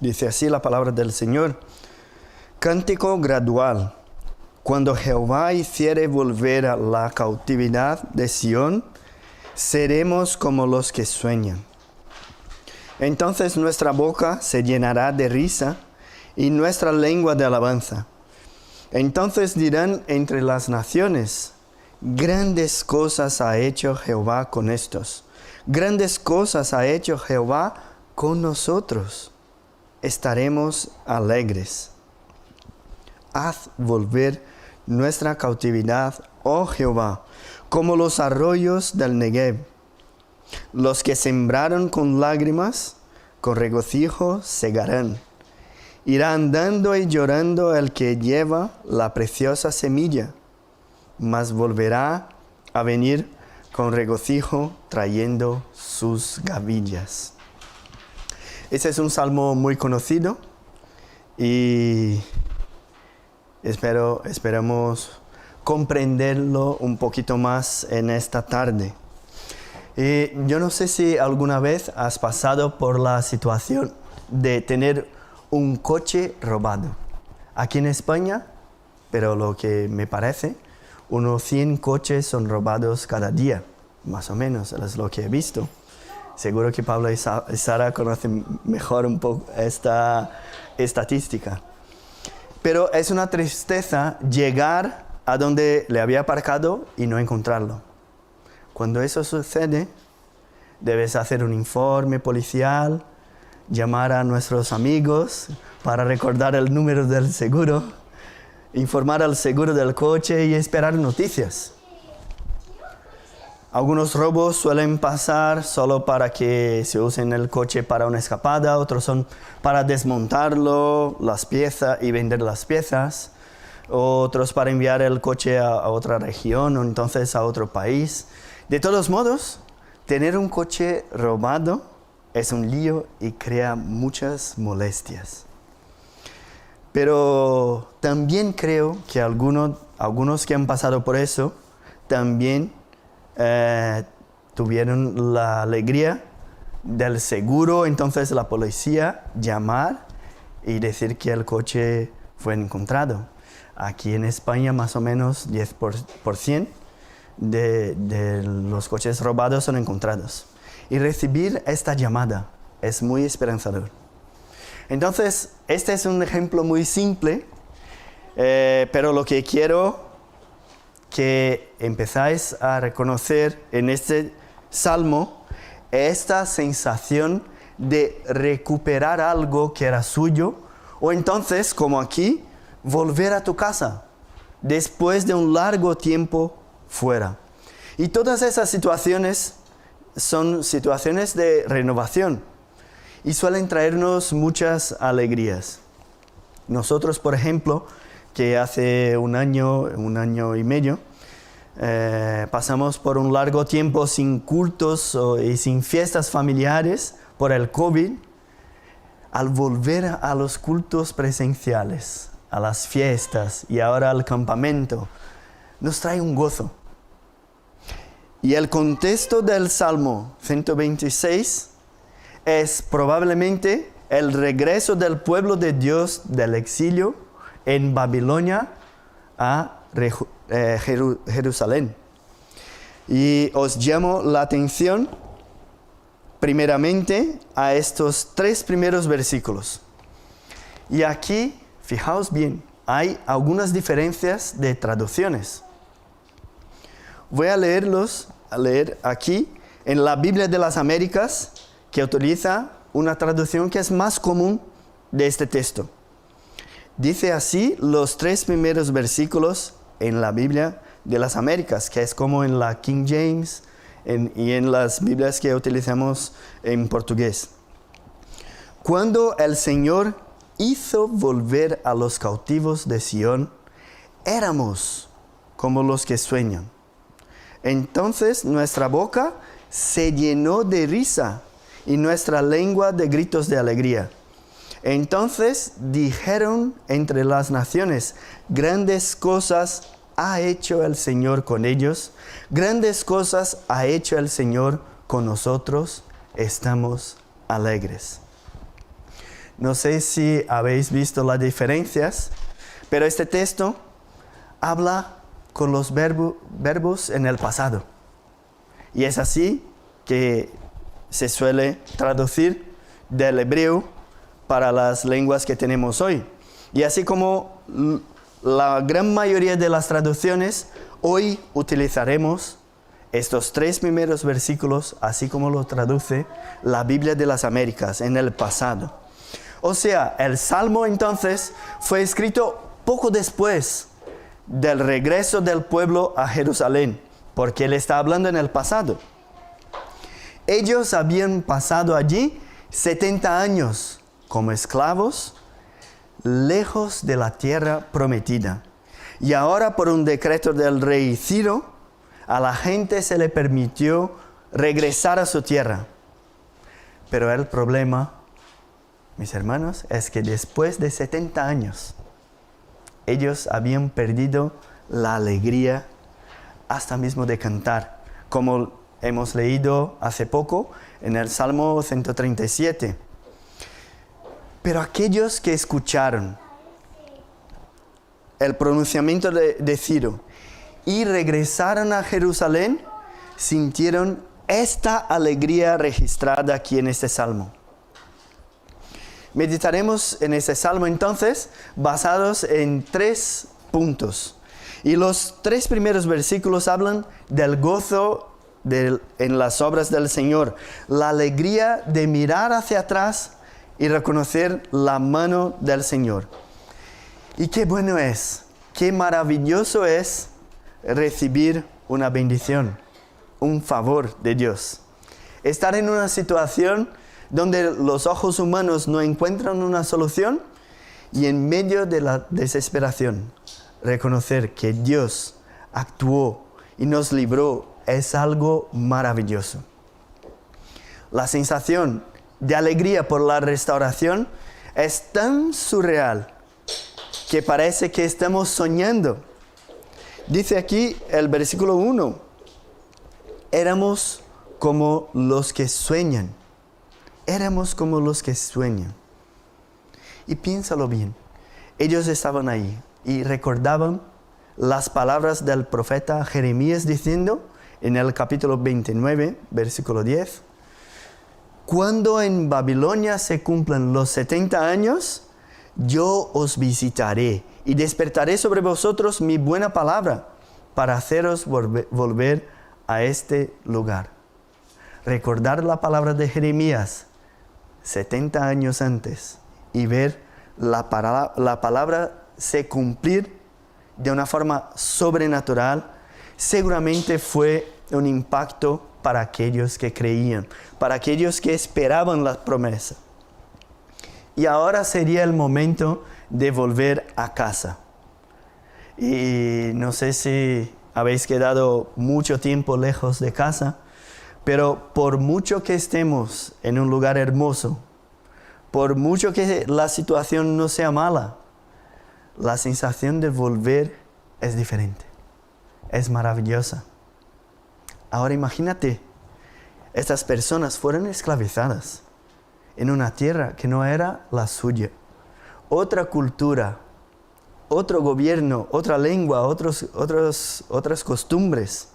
Dice así la palabra del Señor. Cántico gradual. Cuando Jehová hiciere volver a la cautividad de Sión, seremos como los que sueñan. Entonces nuestra boca se llenará de risa y nuestra lengua de alabanza. Entonces dirán entre las naciones, grandes cosas ha hecho Jehová con estos. Grandes cosas ha hecho Jehová con nosotros. Estaremos alegres. Haz volver nuestra cautividad, oh Jehová, como los arroyos del Negev. Los que sembraron con lágrimas, con regocijo segarán. Irá andando y llorando el que lleva la preciosa semilla, mas volverá a venir con regocijo trayendo sus gavillas. Este es un salmo muy conocido y esperamos comprenderlo un poquito más en esta tarde. Yo no sé si alguna vez has pasado por la situación de tener un coche robado. Aquí en España, pero lo que me parece, unos 100 coches son robados cada día, más o menos, es lo que he visto. Seguro que Pablo y Sara conocen mejor un poco esta estadística. Pero es una tristeza llegar a donde le había aparcado y no encontrarlo. Cuando eso sucede, debes hacer un informe policial, llamar a nuestros amigos para recordar el número del seguro, informar al seguro del coche y esperar noticias. Algunos robos suelen pasar solo para que se usen el coche para una escapada, otros son para desmontarlo, las piezas y vender las piezas, otros para enviar el coche a otra región o entonces a otro país. De todos modos, tener un coche robado es un lío y crea muchas molestias. Pero también creo que algunos que han pasado por eso también tuvieron la alegría del seguro, entonces la policía llamar y decir que el coche fue encontrado. Aquí en España más o menos 10% de los coches robados son encontrados. Y recibir esta llamada es muy esperanzador. Entonces, este es un ejemplo muy simple, pero lo que quiero que empezáis a reconocer en este salmo esta sensación de recuperar algo que era suyo, o entonces, como aquí, volver a tu casa después de un largo tiempo fuera. Y todas esas situaciones son situaciones de renovación y suelen traernos muchas alegrías. Nosotros, por ejemplo, que hace un año y medio, pasamos por un largo tiempo sin cultos y sin fiestas familiares por el COVID. Al volver a los cultos presenciales, a las fiestas y ahora al campamento, nos trae un gozo. Y el contexto del Salmo 126 es probablemente el regreso del pueblo de Dios del exilio en Babilonia a Jerusalén. Y os llamo la atención primeramente a estos 3 primeros versículos. Y aquí, fijaos bien, hay algunas diferencias de traducciones. Voy a leer aquí en la Biblia de las Américas, que utiliza una traducción que es más común de este texto. Dice así los 3 primeros versículos en la Biblia de las Américas, que es como en la King James y en las Biblias que utilizamos en portugués. Cuando el Señor hizo volver a los cautivos de Sión, éramos como los que sueñan. Entonces nuestra boca se llenó de risa y nuestra lengua de gritos de alegría. Entonces dijeron entre las naciones, grandes cosas ha hecho el Señor con ellos, grandes cosas ha hecho el Señor con nosotros, estamos alegres. No sé si habéis visto las diferencias, pero este texto habla con los verbos en el pasado. Y es así que se suele traducir del hebreo para las lenguas que tenemos hoy. Y así como la gran mayoría de las traducciones, hoy utilizaremos estos 3 primeros versículos, así como lo traduce la Biblia de las Américas, en el pasado. O sea, el Salmo entonces fue escrito poco después del regreso del pueblo a Jerusalén, porque él está hablando en el pasado. Ellos habían pasado allí 70 años como esclavos, lejos de la tierra prometida. Y ahora, por un decreto del rey Ciro, a la gente se le permitió regresar a su tierra. Pero el problema, mis hermanos, es que después de 70 años, ellos habían perdido la alegría hasta mismo de cantar, como hemos leído hace poco en el Salmo 137. Pero aquellos que escucharon el pronunciamiento de Ciro y regresaron a Jerusalén, sintieron esta alegría registrada aquí en este Salmo. Meditaremos en este Salmo entonces, basados en 3 puntos. Y los 3 primeros versículos hablan del gozo en las obras del Señor, la alegría de mirar hacia atrás y reconocer la mano del Señor. Y qué bueno es, qué maravilloso es recibir una bendición, un favor de Dios. Estar en una situación donde los ojos humanos no encuentran una solución y en medio de la desesperación, reconocer que Dios actuó y nos libró es algo maravilloso. La sensación de alegría por la restauración es tan surreal que parece que estamos soñando. Dice aquí el versículo 1, éramos como los que sueñan. Éramos como los que sueñan. Y piénsalo bien, ellos estaban ahí y recordaban las palabras del profeta Jeremías diciendo en el capítulo 29, versículo 10, cuando en Babilonia se cumplan los 70 años, yo os visitaré y despertaré sobre vosotros mi buena palabra para haceros volver a este lugar. Recordar la palabra de Jeremías 70 años antes y ver la palabra se cumplir de una forma sobrenatural, seguramente fue un impacto para aquellos que creían, para aquellos que esperaban la promesa. Y ahora sería el momento de volver a casa. Y no sé si habéis quedado mucho tiempo lejos de casa, pero por mucho que estemos en un lugar hermoso, por mucho que la situación no sea mala, la sensación de volver es diferente, es maravillosa. Ahora imagínate, estas personas fueron esclavizadas en una tierra que no era la suya, otra cultura, otro gobierno, otra lengua, otras costumbres.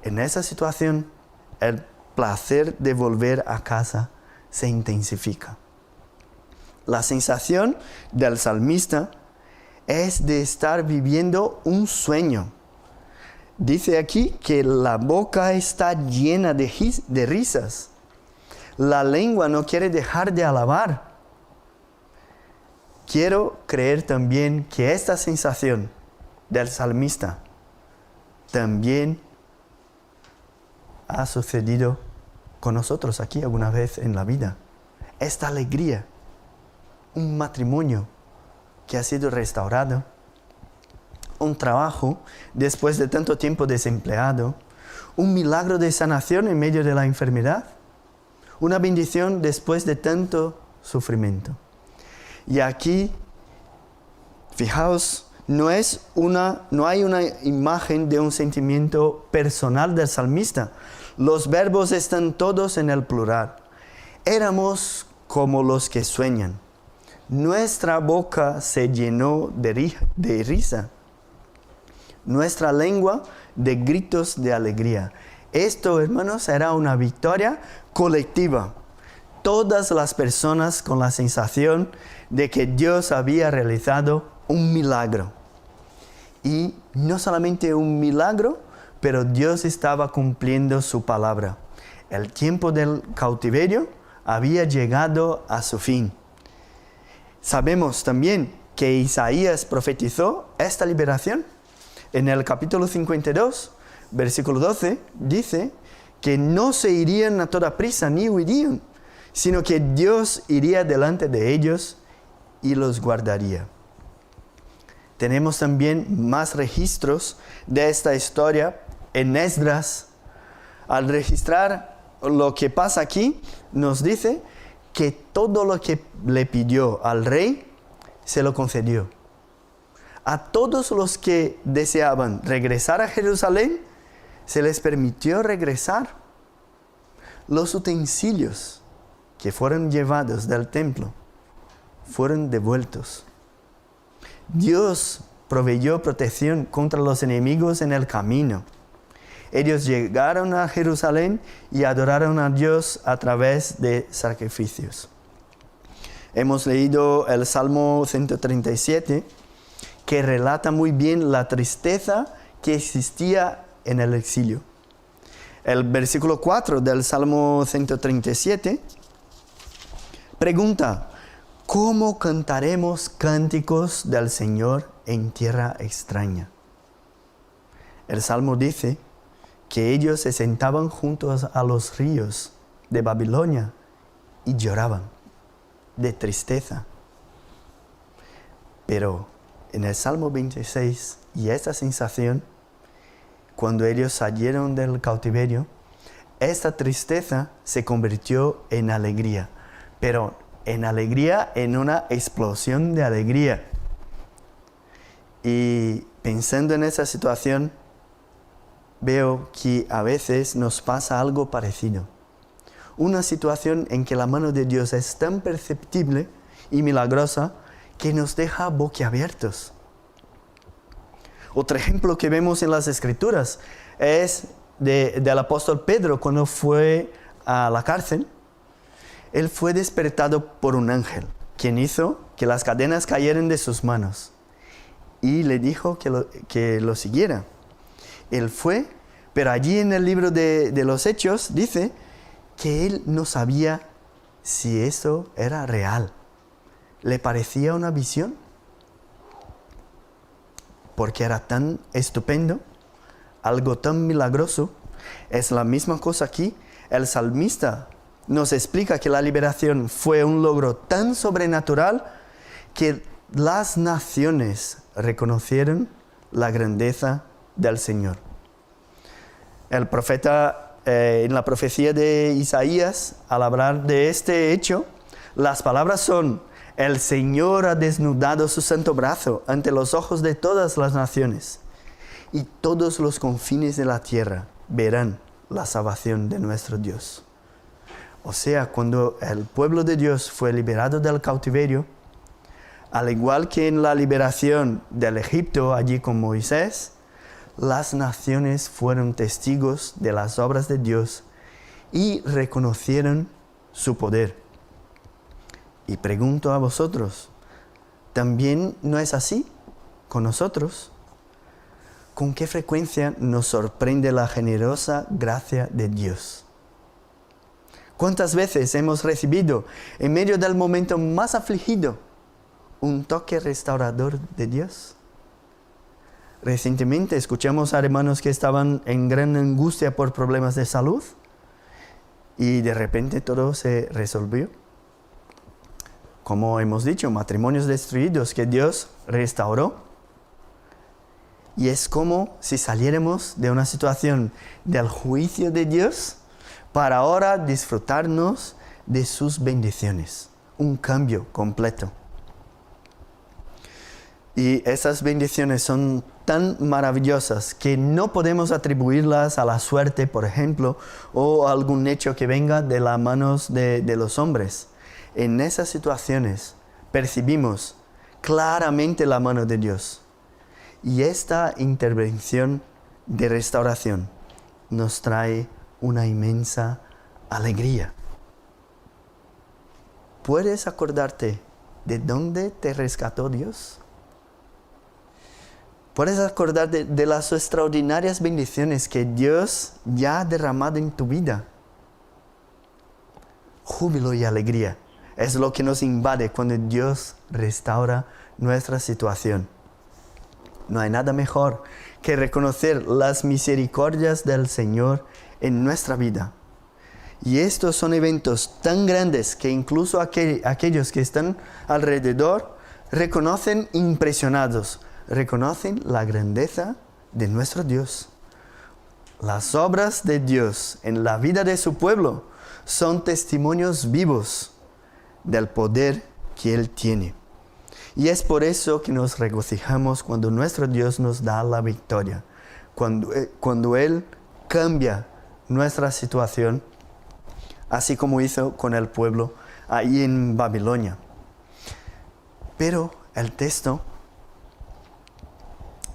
En esa situación, el placer de volver a casa se intensifica. La sensación del salmista es de estar viviendo un sueño. Dice aquí que la boca está llena de risas. La lengua no quiere dejar de alabar. Quiero creer también que esta sensación del salmista también ha sucedido con nosotros aquí alguna vez en la vida. Esta alegría, un matrimonio que ha sido restaurado, un trabajo después de tanto tiempo desempleado, un milagro de sanación en medio de la enfermedad, una bendición después de tanto sufrimiento. Y aquí, fijaos, no hay una imagen de un sentimiento personal del salmista. Los verbos están todos en el plural. Éramos como los que sueñan. Nuestra boca se llenó de risa, nuestra lengua de gritos de alegría. Esto, hermanos, era una victoria colectiva. Todas las personas con la sensación de que Dios había realizado un milagro. Y no solamente un milagro, pero Dios estaba cumpliendo su palabra. El tiempo del cautiverio había llegado a su fin. Sabemos también que Isaías profetizó esta liberación. En el capítulo 52, versículo 12, dice que no se irían a toda prisa ni huirían, sino que Dios iría delante de ellos y los guardaría. Tenemos también más registros de esta historia en Esdras. Al registrar lo que pasa aquí, nos dice que todo lo que le pidió al rey, se lo concedió. A todos los que deseaban regresar a Jerusalén, se les permitió regresar. Los utensilios que fueron llevados del templo fueron devueltos. Dios proveyó protección contra los enemigos en el camino. Ellos llegaron a Jerusalén y adoraron a Dios a través de sacrificios. Hemos leído el Salmo 137, que relata muy bien la tristeza que existía en el exilio. El versículo 4 del Salmo 137 pregunta: ¿cómo cantaremos cánticos del Señor en tierra extraña? El Salmo dice que ellos se sentaban juntos a los ríos de Babilonia y lloraban de tristeza. Pero en el Salmo 26, y esta sensación, cuando ellos salieron del cautiverio, esta tristeza se convirtió en alegría, pero en alegría, en una explosión de alegría. Y pensando en esa situación, veo que a veces nos pasa algo parecido. Una situación en que la mano de Dios es tan perceptible y milagrosa que nos deja boquiabiertos. Otro ejemplo que vemos en las Escrituras es del apóstol Pedro cuando fue a la cárcel. Él fue despertado por un ángel, quien hizo que las cadenas cayeran de sus manos y le dijo que lo siguiera. Él fue, pero allí en el libro de los Hechos dice que él no sabía si eso era real. Le parecía una visión, porque era tan estupendo, algo tan milagroso. Es la misma cosa aquí. El salmista nos explica que la liberación fue un logro tan sobrenatural que las naciones reconocieron la grandeza del Señor. El profeta, en la profecía de Isaías, al hablar de este hecho, las palabras son: el Señor ha desnudado su santo brazo ante los ojos de todas las naciones, y todos los confines de la tierra verán la salvación de nuestro Dios. O sea, cuando el pueblo de Dios fue liberado del cautiverio, al igual que en la liberación del Egipto allí con Moisés, las naciones fueron testigos de las obras de Dios y reconocieron su poder. Y pregunto a vosotros, ¿también no es así con nosotros? ¿Con qué frecuencia nos sorprende la generosa gracia de Dios? ¿Cuántas veces hemos recibido, en medio del momento más afligido, un toque restaurador de Dios? Recientemente escuchamos a hermanos que estaban en gran angustia por problemas de salud y de repente todo se resolvió. Como hemos dicho, matrimonios destruidos que Dios restauró. Y es como si saliéramos de una situación del juicio de Dios para ahora disfrutarnos de sus bendiciones. Un cambio completo. Y esas bendiciones son tan maravillosas que no podemos atribuirlas a la suerte, por ejemplo, o a algún hecho que venga de las manos de los hombres. En esas situaciones percibimos claramente la mano de Dios. Y esta intervención de restauración nos trae una inmensa alegría. ¿Puedes acordarte de dónde te rescató Dios? ¿Puedes acordarte de las extraordinarias bendiciones que Dios ya ha derramado en tu vida? Júbilo y alegría es lo que nos invade cuando Dios restaura nuestra situación. No hay nada mejor que reconocer las misericordias del Señor en nuestra vida. Y estos son eventos tan grandes que incluso aquellos que están alrededor reconocen impresionados, reconocen la grandeza de nuestro Dios. Las obras de Dios en la vida de su pueblo son testimonios vivos del poder que Él tiene. Y es por eso que nos regocijamos cuando nuestro Dios nos da la victoria, cuando Él cambia nuestra situación, así como hizo con el pueblo ahí en Babilonia. Pero el texto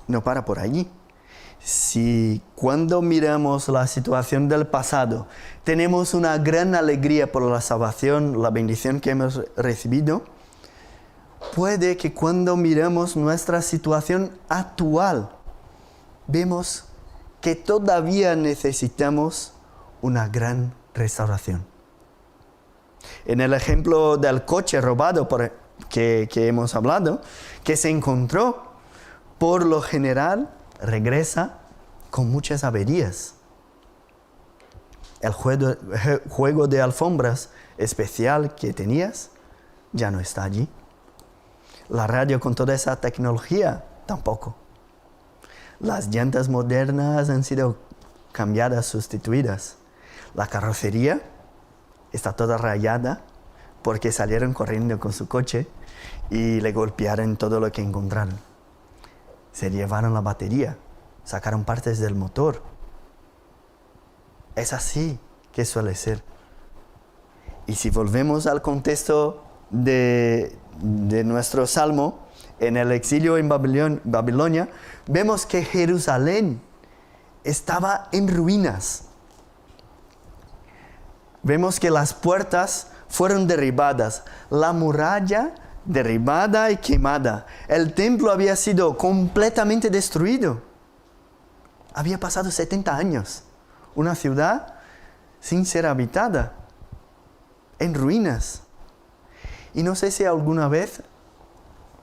no para por allí. Si cuando miramos la situación del pasado tenemos una gran alegría por la salvación, la bendición que hemos recibido, puede que cuando miramos nuestra situación actual, vemos que todavía necesitamos una gran restauración. En el ejemplo del coche robado que hemos hablado, que se encontró, por lo general regresa con muchas averías. El juego de alfombras especial que tenías ya no está allí. La radio con toda esa tecnología tampoco. Las llantas modernas han sido cambiadas, sustituidas. La carrocería está toda rayada porque salieron corriendo con su coche y le golpearon todo lo que encontraron. Se llevaron la batería, sacaron partes del motor. Es así que suele ser. Y si volvemos al contexto de nuestro salmo, en el exilio en Babilonia, vemos que Jerusalén estaba en ruinas. Vemos que las puertas fueron derribadas, la muralla derribada y quemada. El templo había sido completamente destruido. Había pasado 70 años. Una ciudad sin ser habitada, en ruinas. Y no sé si alguna vez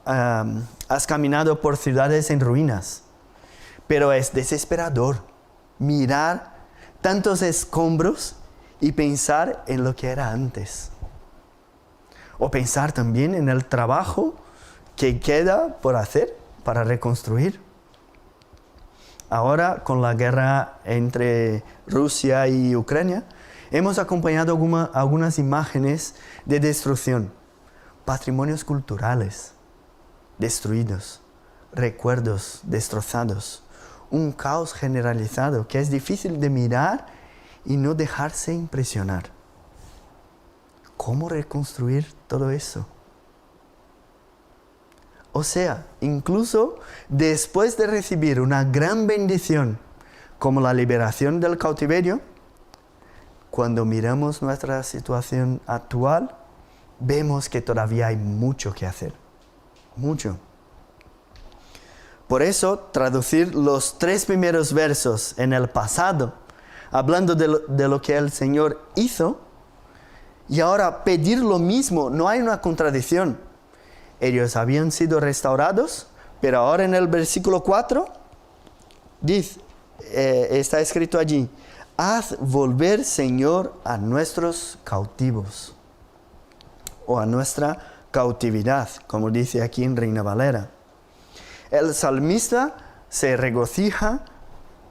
has caminado por ciudades en ruinas, pero es desesperador mirar tantos escombros y pensar en lo que era antes. O pensar también en el trabajo que queda por hacer para reconstruir. Ahora, con la guerra entre Rusia y Ucrania, hemos acompañado algunas imágenes de destrucción, patrimonios culturales destruidos, recuerdos destrozados, un caos generalizado que es difícil de mirar y no dejarse impresionar. ¿Cómo reconstruir todo eso? O sea, incluso después de recibir una gran bendición como la liberación del cautiverio, cuando miramos nuestra situación actual, vemos que todavía hay mucho que hacer. Mucho. Por eso, traducir los 3 primeros versos en el pasado, hablando de lo que el Señor hizo, y ahora pedir lo mismo, no hay una contradicción. Ellos habían sido restaurados, pero ahora en el versículo 4, dice, está escrito allí, haz volver, Señor, a nuestros cautivos, o a nuestra cautividad, como dice aquí en Reina Valera. El salmista se regocija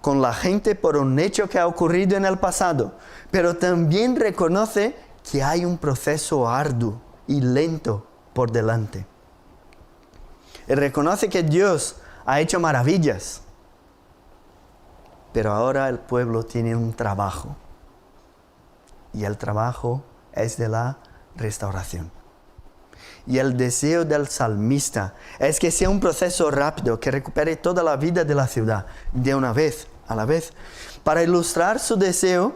con la gente por un hecho que ha ocurrido en el pasado, pero también reconoce que hay un proceso arduo y lento por delante. Él reconoce que Dios ha hecho maravillas, pero ahora el pueblo tiene un trabajo, y el trabajo es de la restauración. Y el deseo del salmista es que sea un proceso rápido, que recupere toda la vida de la ciudad, de una vez, a la vez. Para ilustrar su deseo,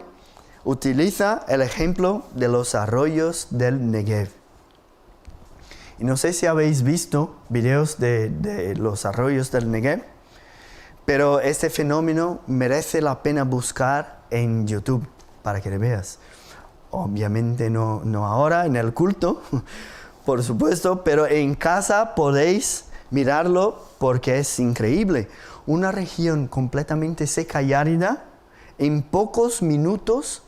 utiliza el ejemplo de los arroyos del Negev. Y no sé si habéis visto videos de los arroyos del Negev, pero este fenómeno merece la pena buscar en YouTube para que lo veas. Obviamente no ahora en el culto, por supuesto, pero en casa podéis mirarlo porque es increíble. Una región completamente seca y árida, en pocos minutos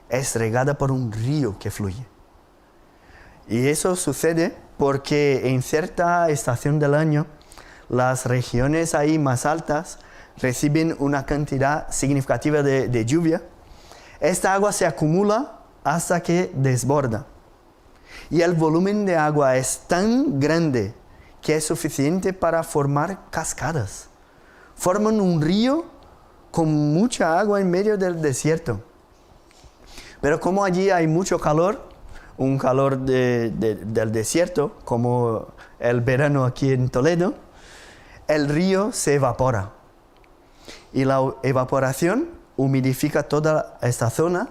es regada por un río que fluye. Y eso sucede porque en cierta estación del año, las regiones ahí más altas reciben una cantidad significativa de lluvia. Esta agua se acumula hasta que desborda. Y el volumen de agua es tan grande que es suficiente para formar cascadas. Forman un río con mucha agua en medio del desierto. Pero como allí hay mucho calor, un calor del desierto, como el verano aquí en Toledo, el río se evapora. Y la evaporación humidifica toda esta zona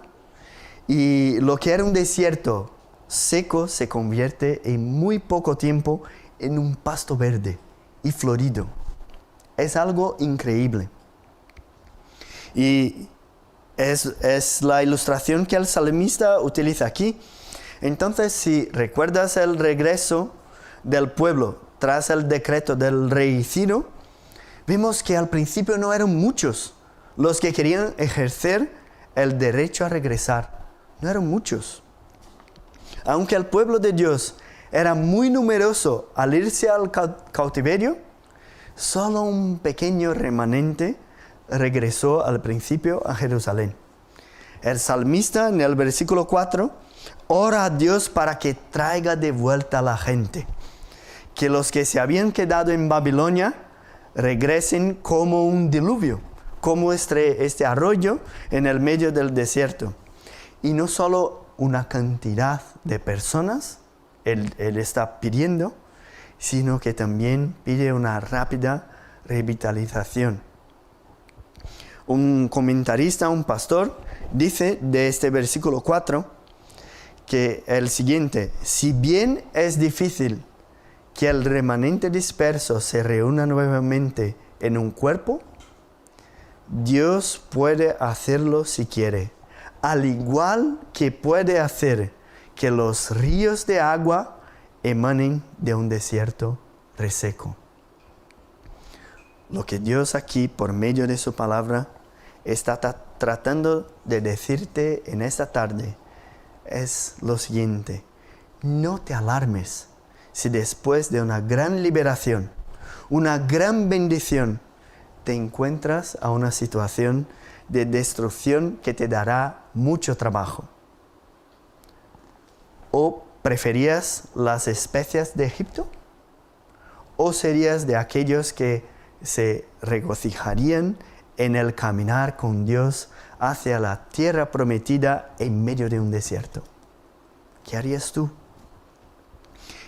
y lo que era un desierto seco se convierte en muy poco tiempo en un pasto verde y florido. Es algo increíble. Y es la ilustración que el salmista utiliza aquí. Entonces, si recuerdas el regreso del pueblo tras el decreto del rey Ciro, vimos que al principio no eran muchos los que querían ejercer el derecho a regresar. No eran muchos. Aunque el pueblo de Dios era muy numeroso al irse al cautiverio, solo un pequeño remanente regresó al principio a Jerusalén. El salmista en el versículo 4 ora a Dios para que traiga de vuelta a la gente, que los que se habían quedado en Babilonia regresen como un diluvio, como este arroyo en el medio del desierto. Y no solo una cantidad de personas él está pidiendo, sino que también pide una rápida revitalización. Un comentarista, un pastor, dice de este versículo 4 que el siguiente: si bien es difícil que el remanente disperso se reúna nuevamente en un cuerpo, Dios puede hacerlo si quiere, al igual que puede hacer que los ríos de agua emanen de un desierto reseco. Lo que Dios aquí, por medio de su palabra, está tratando de decirte en esta tarde es lo siguiente: no te alarmes si después de una gran liberación, una gran bendición, te encuentras a una situación de destrucción que te dará mucho trabajo. ¿O preferías las especias de Egipto? ¿O serías de aquellos que se regocijarían en el caminar con Dios hacia la tierra prometida en medio de un desierto? ¿Qué harías tú?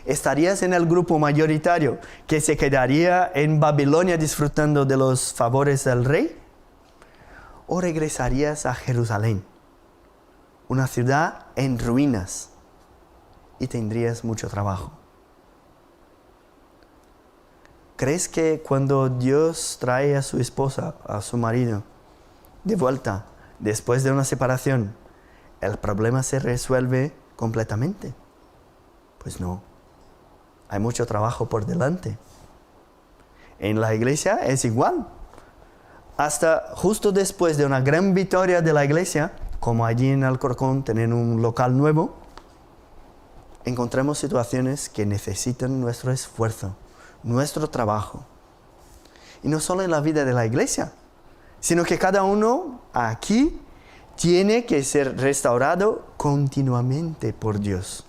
¿Estarías en el grupo mayoritario que se quedaría en Babilonia disfrutando de los favores del rey? ¿O regresarías a Jerusalén, una ciudad en ruinas, y tendrías mucho trabajo? ¿Crees que cuando Dios trae a su esposa, a su marido, de vuelta después de una separación, el problema se resuelve completamente? Pues no. Hay mucho trabajo por delante. En la iglesia es igual. Hasta justo después de una gran victoria de la iglesia, como allí en Alcorcón tienen un local nuevo, encontramos situaciones que necesitan nuestro esfuerzo, nuestro trabajo. Y no solo en la vida de la iglesia, sino que cada uno aquí tiene que ser restaurado continuamente por Dios.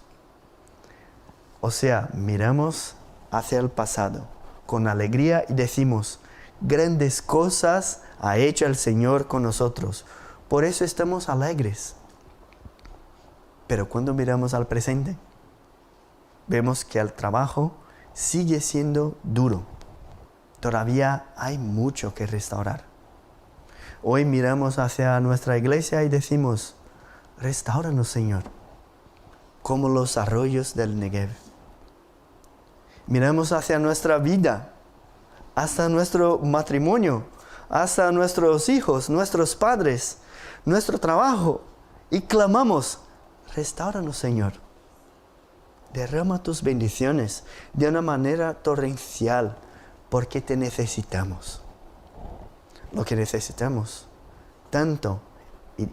O sea, miramos hacia el pasado con alegría y decimos: grandes cosas ha hecho el Señor con nosotros. Por eso estamos alegres. Pero cuando miramos al presente, vemos que el trabajo sigue siendo duro. Todavía hay mucho que restaurar. Hoy miramos hacia nuestra iglesia y decimos, restáuranos, Señor, como los arroyos del Negev. Miramos hacia nuestra vida, hasta nuestro matrimonio, hasta nuestros hijos, nuestros padres, nuestro trabajo, y clamamos, restáuranos, Señor. Derrama tus bendiciones de una manera torrencial, porque te necesitamos. Lo que necesitamos tanto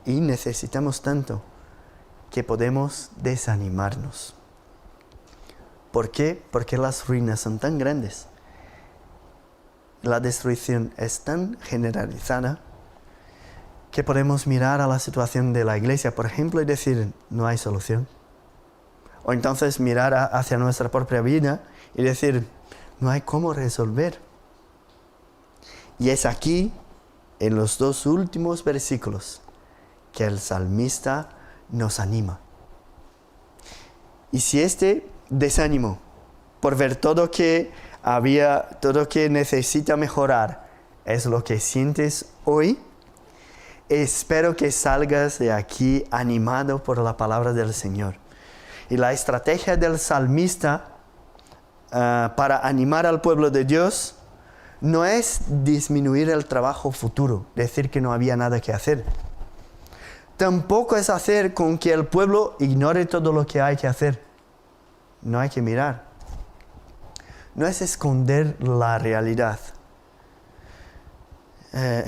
y necesitamos tanto que podemos desanimarnos. ¿Por qué? Porque las ruinas son tan grandes. La destrucción es tan generalizada que podemos mirar a la situación de la iglesia, por ejemplo, y decir, no hay solución. O entonces mirar hacia nuestra propia vida y decir, no hay cómo resolver. Y es aquí, en los 2 últimos versículos, que el salmista nos anima. Y si este desánimo por ver todo que necesita mejorar es lo que sientes hoy, espero que salgas de aquí animado por la palabra del Señor. Y la estrategia del salmista para animar al pueblo de Dios no es disminuir el trabajo futuro, decir que no había nada que hacer. Tampoco es hacer con que el pueblo ignore todo lo que hay que hacer. No hay que mirar. No es esconder la realidad,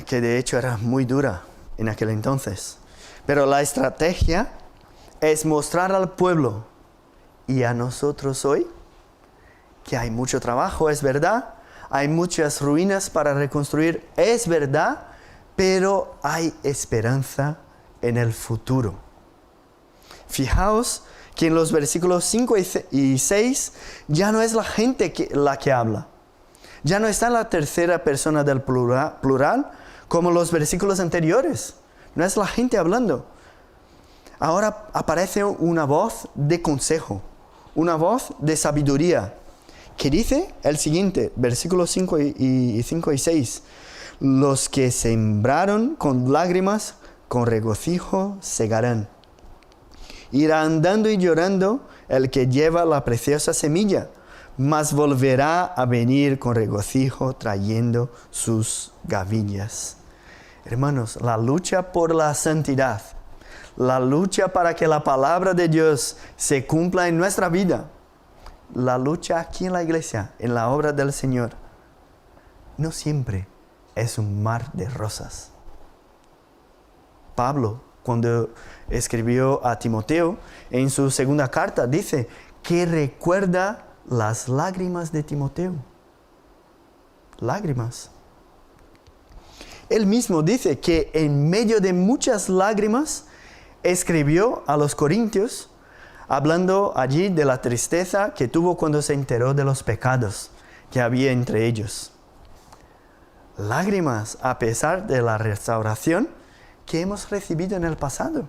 que de hecho era muy dura en aquel entonces. Pero la estrategia es mostrar al pueblo y a nosotros hoy que hay mucho trabajo, es verdad. Hay muchas ruinas para reconstruir, es verdad, pero hay esperanza en el futuro. Fijaos que en los versículos 5 y 6 ya no es la gente la que habla. Ya no está en la tercera persona del plural como los versículos anteriores. No es la gente hablando. Ahora aparece una voz de consejo, una voz de sabiduría, que dice el siguiente, versículos 5 y 6. Los que sembraron con lágrimas, con regocijo segarán. Irá andando y llorando el que lleva la preciosa semilla, mas volverá a venir con regocijo trayendo sus gavillas. Hermanos, la lucha por la santidad, la lucha para que la palabra de Dios se cumpla en nuestra vida, la lucha aquí en la iglesia, en la obra del Señor, no siempre es un mar de rosas. Pablo, cuando escribió a Timoteo, en su segunda carta, dice que recuerda las lágrimas de Timoteo. Lágrimas. Él mismo dice que en medio de muchas lágrimas escribió a los corintios, hablando allí de la tristeza que tuvo cuando se enteró de los pecados que había entre ellos. Lágrimas a pesar de la restauración que hemos recibido en el pasado.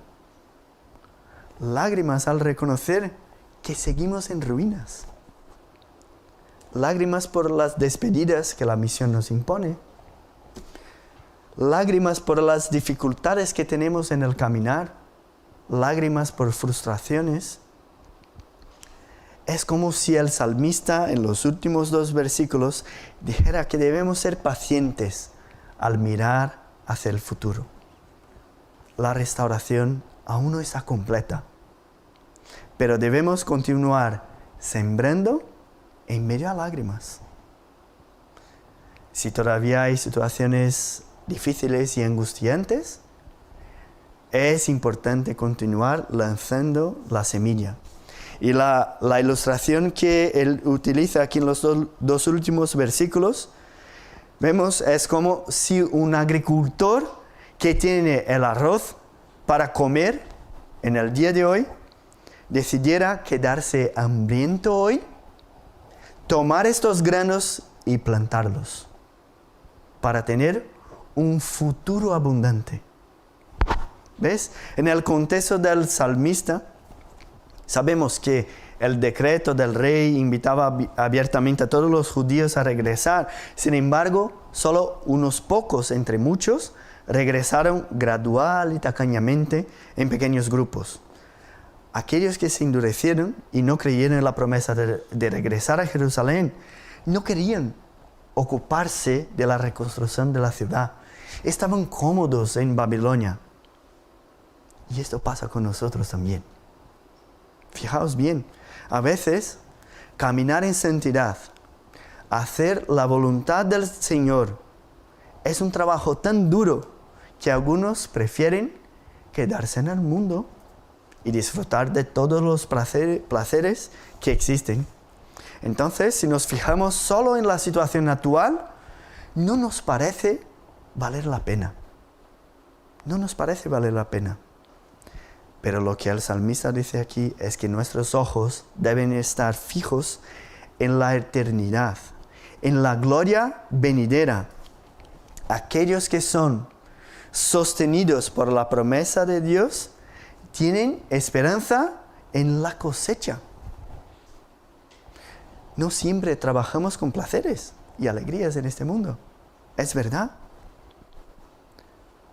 Lágrimas al reconocer que seguimos en ruinas. Lágrimas por las despedidas que la misión nos impone. Lágrimas por las dificultades que tenemos en el caminar. Lágrimas por frustraciones. Es como si el salmista en los últimos 2 versículos dijera que debemos ser pacientes al mirar hacia el futuro. La restauración aún no está completa, pero debemos continuar sembrando en medio de lágrimas. Si todavía hay situaciones difíciles y angustiantes, es importante continuar lanzando la semilla. Y la ilustración que él utiliza aquí en los 2 últimos versículos, vemos, es como si un agricultor que tiene el arroz para comer en el día de hoy, decidiera quedarse hambriento hoy, tomar estos granos y plantarlos para tener un futuro abundante. ¿Ves? En el contexto del salmista, sabemos que El decreto del rey invitaba abiertamente a todos los judíos a regresar. Sin embargo, solo unos pocos entre muchos regresaron gradual y tacañamente en pequeños grupos. Aquellos que se endurecieron y no creyeron en la promesa de regresar a Jerusalén, no querían ocuparse de la reconstrucción de la ciudad. Estaban cómodos en Babilonia. Y esto pasa con nosotros también. Fijaos bien, a veces caminar en santidad, hacer la voluntad del Señor, es un trabajo tan duro que algunos prefieren quedarse en el mundo y disfrutar de todos los placeres que existen. Entonces, si nos fijamos solo en la situación actual, no nos parece valer la pena. No nos parece valer la pena. Pero lo que el salmista dice aquí es que nuestros ojos deben estar fijos en la eternidad, en la gloria venidera. Aquellos que son sostenidos por la promesa de Dios tienen esperanza en la cosecha. No siempre trabajamos con placeres y alegrías en este mundo. Es verdad.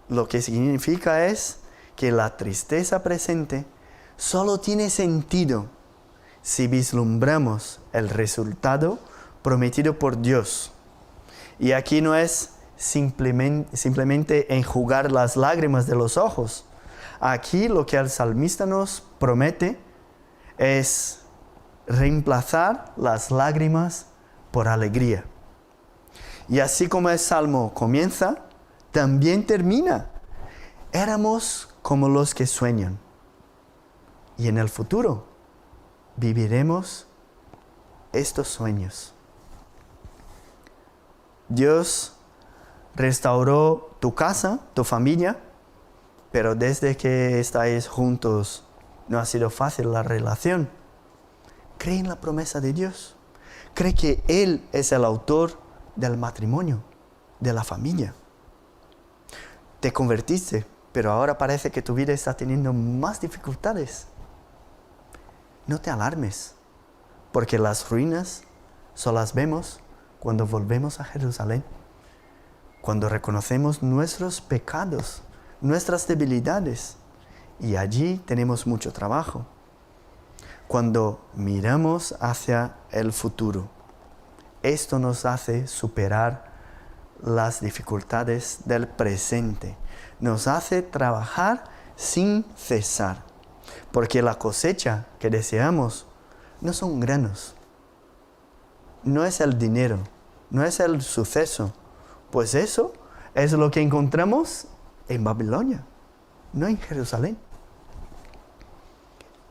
Lo que significa es que la tristeza presente solo tiene sentido si vislumbramos el resultado prometido por Dios. Y aquí no es simplemente enjugar las lágrimas de los ojos. Aquí lo que el salmista nos promete es reemplazar las lágrimas por alegría. Y así como el salmo comienza, también termina. Éramos como los que sueñan. Y en el futuro viviremos estos sueños. Dios restauró tu casa, tu familia, pero desde que estáis juntos no ha sido fácil la relación. Cree en la promesa de Dios. Cree que Él es el autor del matrimonio, de la familia. Te convertiste, pero ahora parece que tu vida está teniendo más dificultades. No te alarmes, porque las ruinas solo las vemos cuando volvemos a Jerusalén, cuando reconocemos nuestros pecados, nuestras debilidades, y allí tenemos mucho trabajo. Cuando miramos hacia el futuro, esto nos hace superar las dificultades del presente. Nos hace trabajar sin cesar. Porque la cosecha que deseamos no son granos. No es el dinero, no es el suceso. Pues eso es lo que encontramos en Babilonia, no en Jerusalén.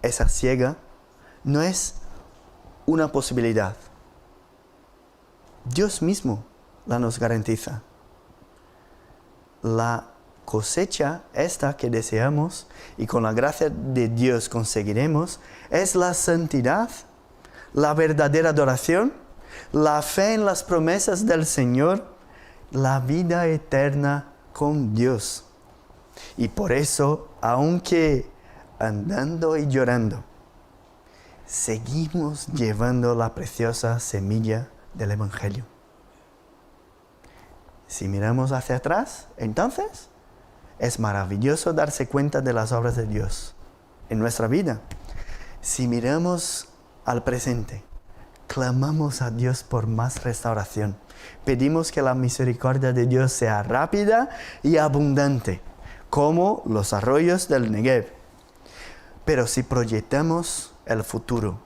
Esa siega no es una posibilidad. Dios mismo la nos garantiza. La cosecha esta que deseamos y con la gracia de Dios conseguiremos es la santidad, la verdadera adoración, la fe en las promesas del Señor, la vida eterna con Dios. Y por eso, aunque andando y llorando, seguimos llevando la preciosa semilla del Evangelio. Si miramos hacia atrás, entonces es maravilloso darse cuenta de las obras de Dios en nuestra vida. Si miramos al presente, clamamos a Dios por más restauración. Pedimos que la misericordia de Dios sea rápida y abundante, como los arroyos del Negev. Pero si proyectamos el futuro,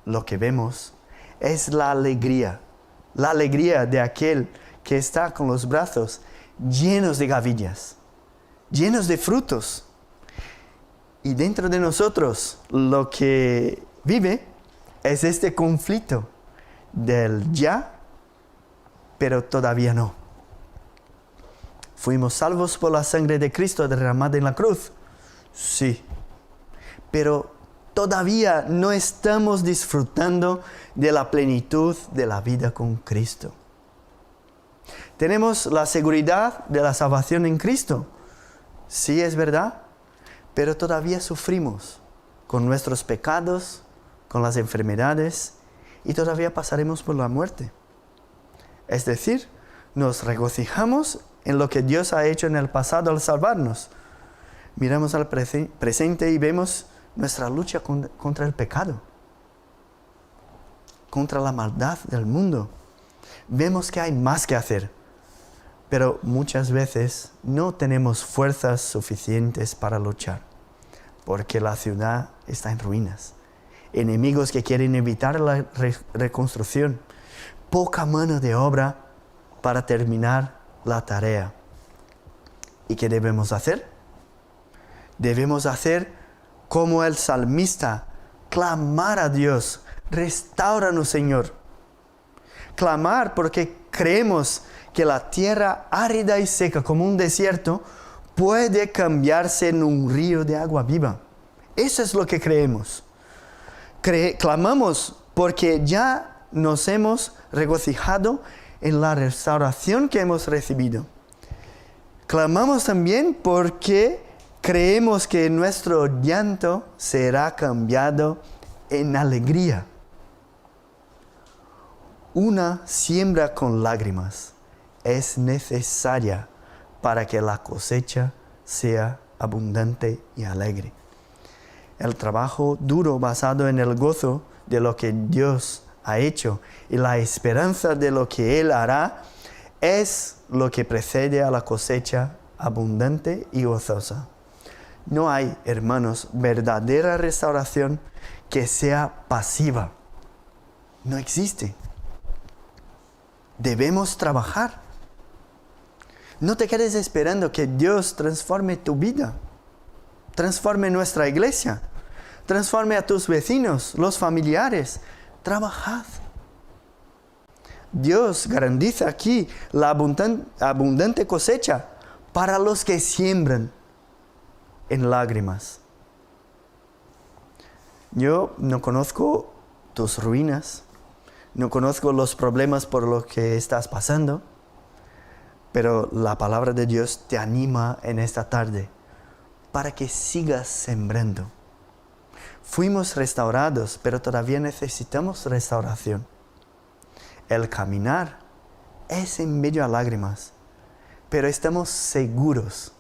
lo que vemos es la alegría de aquel que está con los brazos llenos de gavillas, llenos de frutos. Y dentro de nosotros lo que vive es este conflicto del ya, pero todavía no. ¿Fuimos salvos por la sangre de Cristo derramada en la cruz? Sí. Pero todavía no estamos disfrutando de la plenitud de la vida con Cristo. Tenemos la seguridad de la salvación en Cristo. Sí, es verdad, pero todavía sufrimos con nuestros pecados, con las enfermedades y todavía pasaremos por la muerte. Es decir, nos regocijamos en lo que Dios ha hecho en el pasado al salvarnos. Miramos al presente y vemos nuestra lucha contra el pecado, contra la maldad del mundo. Vemos que hay más que hacer, pero muchas veces no tenemos fuerzas suficientes para luchar, porque la ciudad está en ruinas. Enemigos que quieren evitar la reconstrucción. Poca mano de obra para terminar la tarea. ¿Y qué debemos hacer? Debemos hacer como el salmista, clamar a Dios, restáuranos, Señor. Clamar porque creemos que la tierra árida y seca como un desierto puede cambiarse en un río de agua viva. Eso es lo que creemos. Clamamos porque ya nos hemos regocijado en la restauración que hemos recibido. Clamamos también porque creemos que nuestro llanto será cambiado en alegría. Una siembra con lágrimas es necesaria para que la cosecha sea abundante y alegre. El trabajo duro basado en el gozo de lo que Dios ha hecho y la esperanza de lo que Él hará es lo que precede a la cosecha abundante y gozosa. No hay, hermanos, verdadera restauración que sea pasiva. No existe. Debemos trabajar. No te quedes esperando que Dios transforme tu vida, transforme nuestra iglesia, transforme a tus vecinos, los familiares. Trabajad. Dios garantiza aquí la abundante cosecha para los que siembran en lágrimas. Yo no conozco tus ruinas, no conozco los problemas por los que estás pasando, pero la palabra de Dios te anima en esta tarde para que sigas sembrando. Fuimos restaurados, pero todavía necesitamos restauración. El caminar es en medio a lágrimas, pero estamos seguros,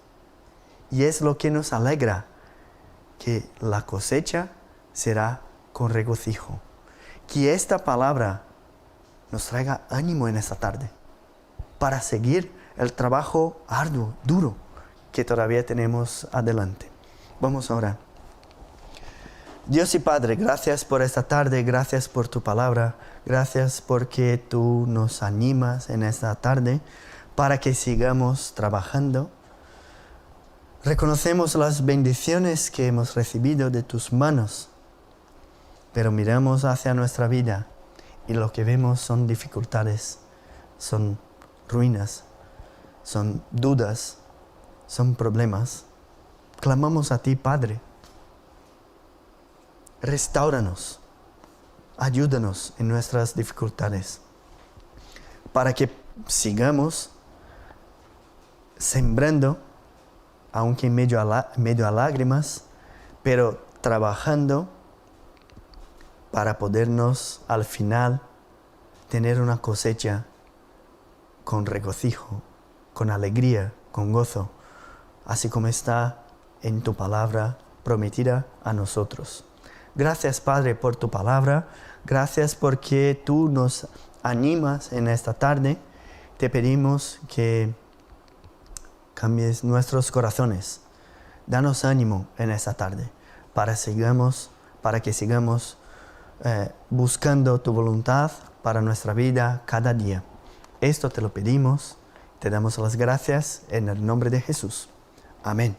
y es lo que nos alegra, que la cosecha será con regocijo. Que esta palabra nos traiga ánimo en esta tarde para seguir el trabajo arduo, duro, que todavía tenemos adelante. Vamos a orar. Dios y Padre, gracias por esta tarde, gracias por tu palabra, gracias porque tú nos animas en esta tarde para que sigamos trabajando. Reconocemos las bendiciones que hemos recibido de tus manos, pero miramos hacia nuestra vida y lo que vemos son dificultades, son ruinas, son dudas, son problemas. Clamamos a ti, Padre. Restáuranos, ayúdanos en nuestras dificultades, para que sigamos sembrando, aunque en medio a lágrimas, pero trabajando para podernos al final tener una cosecha con regocijo, con alegría, con gozo, así como está en tu palabra prometida a nosotros. Gracias, Padre, por tu palabra. Gracias porque tú nos animas en esta tarde. Te pedimos que cambies nuestros corazones. Danos ánimo en esta tarde para que sigamos buscando tu voluntad para nuestra vida cada día. Esto te lo pedimos. Te damos las gracias en el nombre de Jesús. Amén.